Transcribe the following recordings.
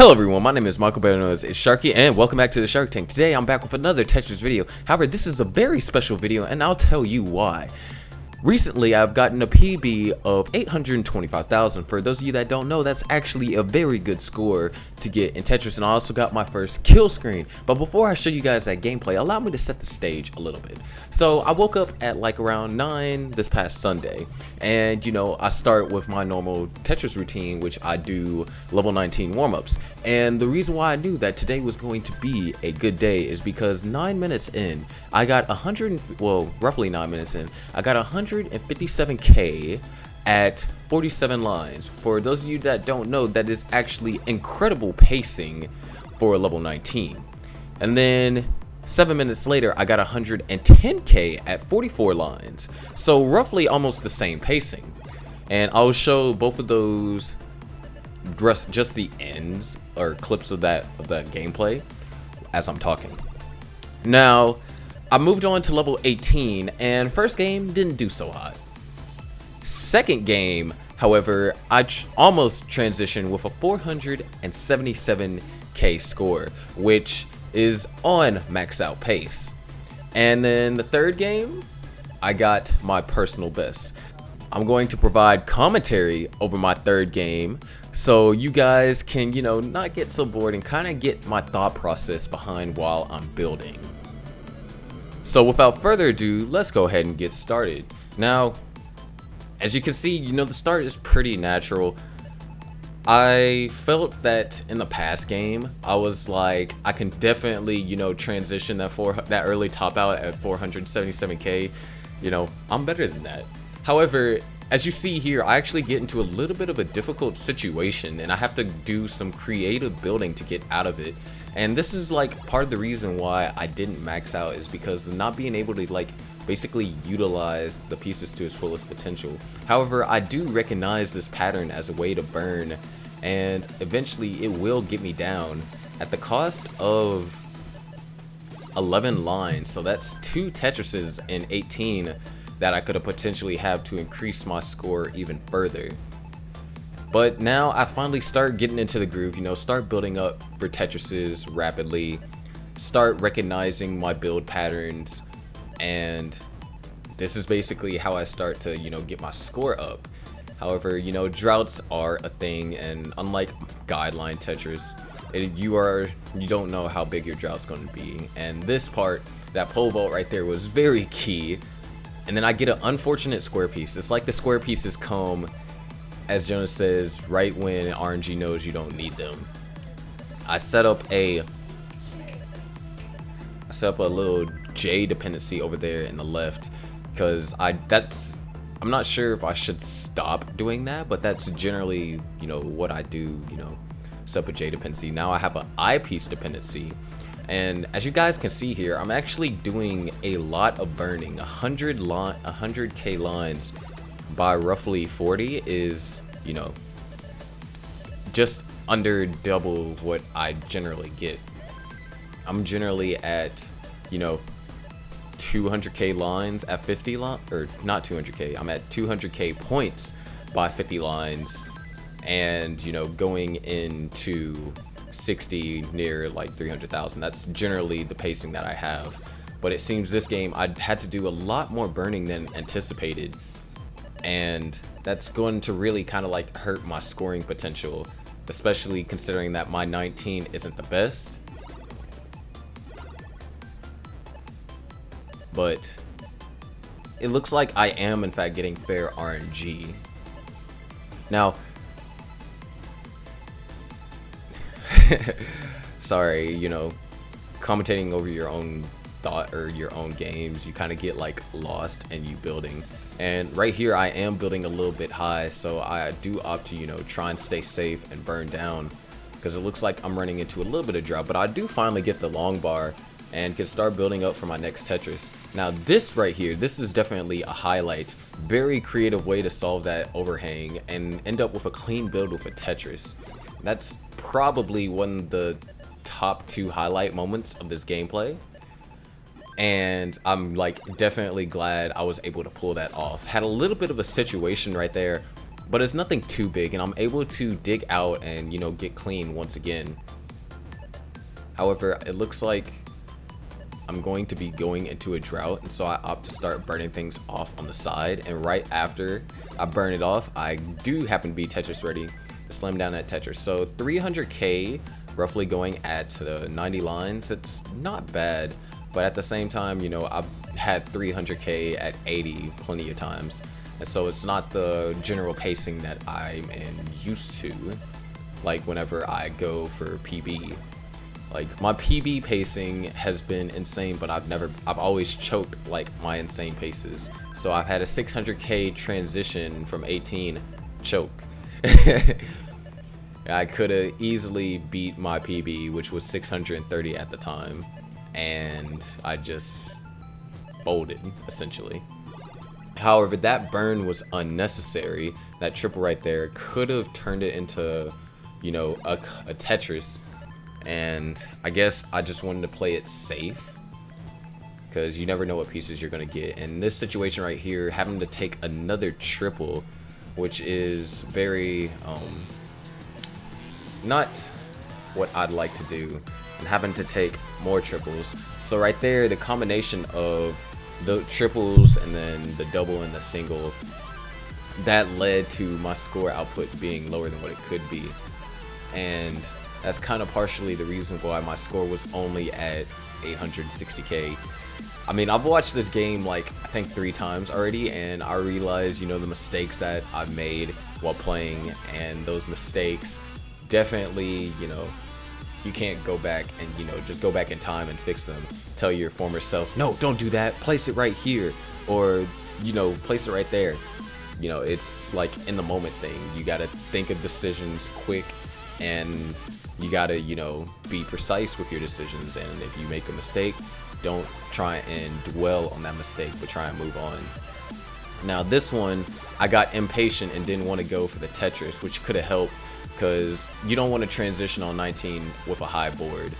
Hello everyone, my name is Michael, better known as ITZsharky, and welcome back to the Shark Tank. Today I'm back with another Tetris video. However, this is a very special video and I'll tell you why. Recently, I've gotten a PB of 825,000. For those of you that don't know, that's actually a very good score to get in Tetris, and I also got my first kill screen. But before I show you guys that gameplay, allow me to set the stage a little bit. So I woke up at like around 9 this past Sunday, and you know, I start with my normal Tetris routine, which I do level 19 warm-ups. And the reason why I knew that today was going to be a good day is because 9 minutes in, I got roughly 9 minutes in, I got 157k at 47 lines. For those of you that don't know, that is actually incredible pacing for level 19. And then 7 minutes later, I got 110k at 44 lines. So roughly almost the same pacing. And I'll show both of those, just the ends or clips of that gameplay as I'm talking. Now, I moved on to level 18, and first game didn't do so hot. Second game, however, I almost transitioned with a 477k score, which is on Maxout pace. And then the third game, I got my personal best. I'm going to provide commentary over my third game so you guys can, you know, not get so bored and kind of get my thought process behind while I'm building. So without further ado, let's go ahead and get started. Now, as you can see, you know, the start is pretty natural. I felt that in the past game, I was like, I can definitely, you know, transition that early top out at 477k. You know, I'm better than that. However, as you see here, I actually get into a little bit of a difficult situation and I have to do some creative building to get out of it. And this is like part of the reason why I didn't max out, is because of not being able to like basically utilize the pieces to its fullest potential. However, I do recognize this pattern as a way to burn, and eventually it will get me down at the cost of 11 lines. So that's 2 Tetrises in 18 that I could have potentially have to increase my score even further. But now I finally start getting into the groove, you know, start building up for Tetrises rapidly, start recognizing my build patterns, and this is basically how I start to, you know, get my score up. However, you know, droughts are a thing, and unlike guideline Tetris, you don't know how big your drought's going to be. And this part, that pole vault right there, was very key. And then I get an unfortunate square piece. It's like the square pieces come, as Jonas says, right when RNG knows you don't need them. I set up a little J dependency over there in the left, because I'm not sure if I should stop doing that, but that's generally, you know, what I do, you know, set up a J dependency. Now I have an I piece dependency. And as you guys can see here, I'm actually doing a lot of burning. 100k lines by roughly 40 is, you know, just under double what I generally get. I'm generally at, you know, 200k lines at 50 lines, or not 200k, I'm at 200k points by 50 lines, and, you know, going into 60 near like 300,000. That's generally the pacing that I have. But it seems this game I had to do a lot more burning than anticipated, and that's going to really kind of like hurt my scoring potential, especially considering that my 19 isn't the best. But it looks like I am in fact getting fair RNG. Now, sorry, you know, commentating over your own thought or your own games, you kind of get like lost in you building. And right here I am building a little bit high, so I do opt to, you know, try and stay safe and burn down, because it looks like I'm running into a little bit of drought. But I do finally get the long bar and can start building up for my next Tetris. Now this right here, this is definitely a highlight. Very creative way to solve that overhang and end up with a clean build with a Tetris. That's probably one of the top 2 highlight moments of this gameplay. And I'm like definitely glad I was able to pull that off. Had a little bit of a situation right there but it's nothing too big, and I'm able to dig out and, you know, get clean once again. However, it looks like I'm going to be going into a drought, and so I opt to start burning things off on the side, and right after I burn it off, I do happen to be Tetris ready to slam down that Tetris. So 300k roughly going at 90 lines, it's not bad, but at the same time, you know, I've had 300k at 80 plenty of times, and so it's not the general pacing that I'm used to, like whenever I go for PB. Like, my PB pacing has been insane, but I've always choked like my insane paces. So I've had a 600k transition from 18 choke. I could have easily beat my PB, which was 630 at the time, and I just folded, essentially. However, that burn was unnecessary. That triple right there could have turned it into, you know, a Tetris. And I guess I just wanted to play it safe, because you never know what pieces you're going to get. In this situation right here, having to take another triple, which is very, not what I'd like to do, and having to take more triples. So right there, the combination of the triples and then the double and the single, that led to my score output being lower than what it could be. And that's kind of partially the reason why my score was only at 860k. I mean, I've watched this game like I think 3 times already, and I realized, you know, the mistakes that I've made while playing, and those mistakes definitely, you know, you can't go back and, you know, just go back in time and fix them. Tell your former self, no, don't do that, place it right here, or, you know, place it right there. You know, it's like in the moment thing. You gotta think of decisions quick, and you gotta, you know, be precise with your decisions. And if you make a mistake, don't try and dwell on that mistake, but try and move on. Now this one, I got impatient and didn't want to go for the Tetris, which could have helped, because you don't want to transition on 19 with a high board,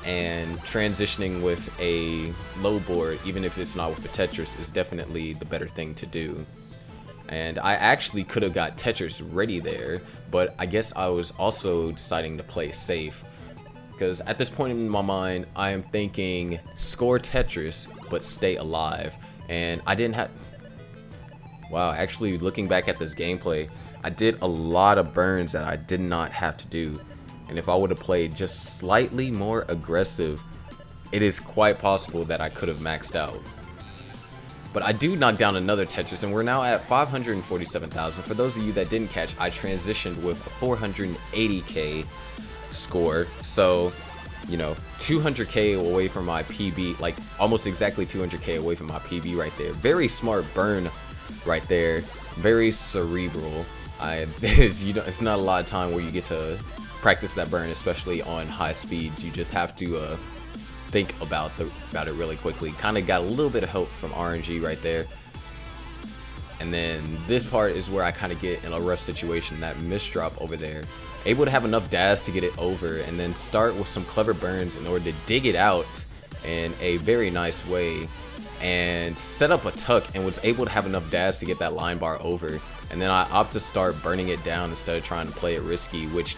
and transitioning with a low board, even if it's not with the Tetris, is definitely the better thing to do. And I actually could have got Tetris ready there, but I guess I was also deciding to play safe, because at this point in my mind, I am thinking score Tetris but stay alive. And I didn't have, wow, actually looking back at this gameplay, I did a lot of burns that I did not have to do. And if I would have played just slightly more aggressive, it is quite possible that I could have maxed out. But I do knock down another Tetris, and we're now at 547,000. For those of you that didn't catch, I transitioned with a 480k score. So, you know, 200k away from my PB, like almost exactly 200k away from my PB right there. Very smart burn right there. Very cerebral. You know, it's not a lot of time where you get to practice that burn, especially on high speeds. You just have to think about it really quickly. Kind of got a little bit of help from RNG right there. And then this part is where I kind of get in a rush situation, that misdrop over there. Able to have enough dash to get it over, and then start with some clever burns in order to dig it out in a very nice way, and set up a tuck, and was able to have enough dash to get that line bar over. And then I opt to start burning it down instead of trying to play it risky, which,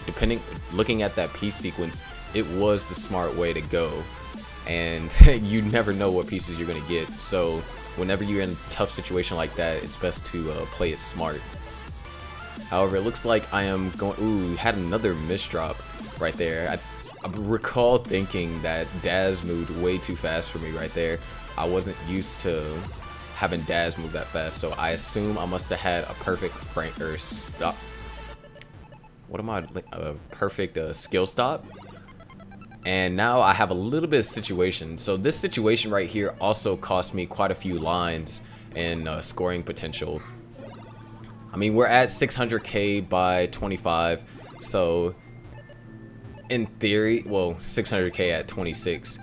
looking at that piece sequence, it was the smart way to go. And you never know what pieces you're gonna get, so whenever you're in a tough situation like that, it's best to play it smart. However, it looks like I am going, ooh, had another misdrop right there. I recall thinking that Daz moved way too fast for me right there. I wasn't used to having Daz move that fast, so I assume I must have had a perfect frame or stop. What am I? A perfect skill stop. And now I have a little bit of situation. So this situation right here also cost me quite a few lines and scoring potential. I mean, we're at 600k by 25, so in theory, well, 600k at 26.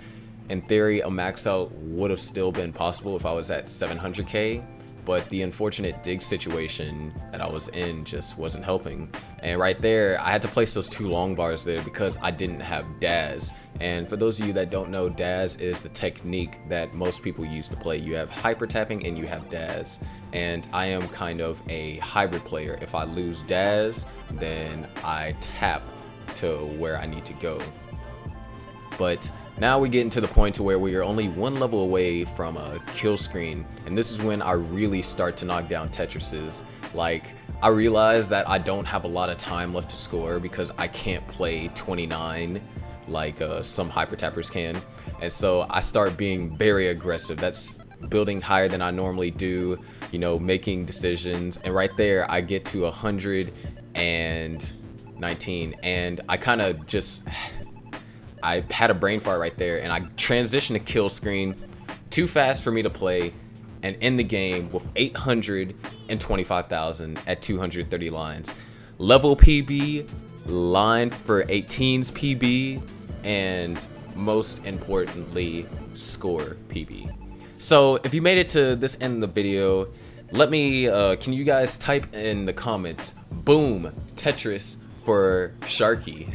In theory, a max out would have still been possible if I was at 700k, but the unfortunate dig situation that I was in just wasn't helping. And right there, I had to place those 2 long bars there because I didn't have DAS. And for those of you that don't know, DAS is the technique that most people use to play. You have hyper tapping and you have DAS. And I am kind of a hybrid player. If I lose DAS, then I tap to where I need to go. But now we're getting to the point to where we are only 1 level away from a kill screen, and this is when I really start to knock down Tetrises. Like, I realize that I don't have a lot of time left to score because I can't play 29 like some hyper tappers can, and so I start being very aggressive. That's building higher than I normally do, you know, making decisions, and right there I get to 119, and I kind of just I had a brain fart right there, and I transitioned to kill screen too fast for me to play and end the game with 825,000 at 230 lines. Level PB, line for 18's PB, and most importantly, score PB. So if you made it to this end of the video, let me, can you guys type in the comments, boom, Tetris for Sharky.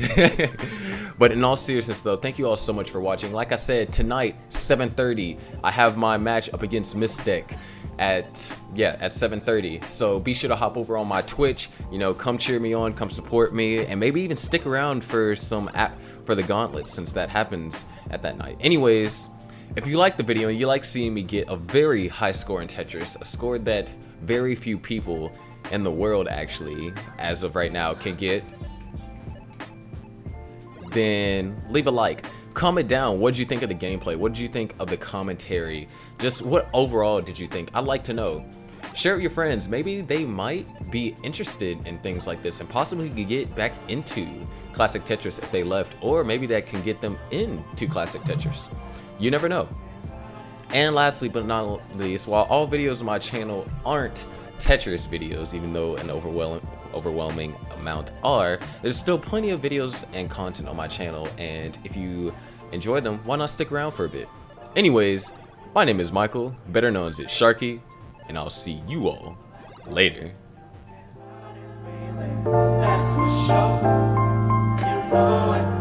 But in all seriousness though, thank you all so much for watching. Like I said, tonight 7:30 I have my match up against Mystic at 7:30, so be sure to hop over on my Twitch, you know, come cheer me on, come support me, and maybe even stick around for some for the gauntlet, since that happens at that night. Anyways, if you like the video and you like seeing me get a very high score in Tetris, a score that very few people in the world actually, as of right now, can get, then leave a like. Comment down, what did you think of the gameplay? What did you think of the commentary? Just what overall did you think? I'd like to know. Share it with your friends. Maybe they might be interested in things like this and possibly get back into Classic Tetris if they left, or maybe that can get them into Classic Tetris. You never know. And lastly but not least, while all videos on my channel aren't Tetris videos, even though an overwhelming amount are, there's still plenty of videos and content on my channel, and if you enjoy them, why not stick around for a bit? Anyways, my name is Michael, better known as ITZsharky, and I'll see you all later. That's for sure. You know it.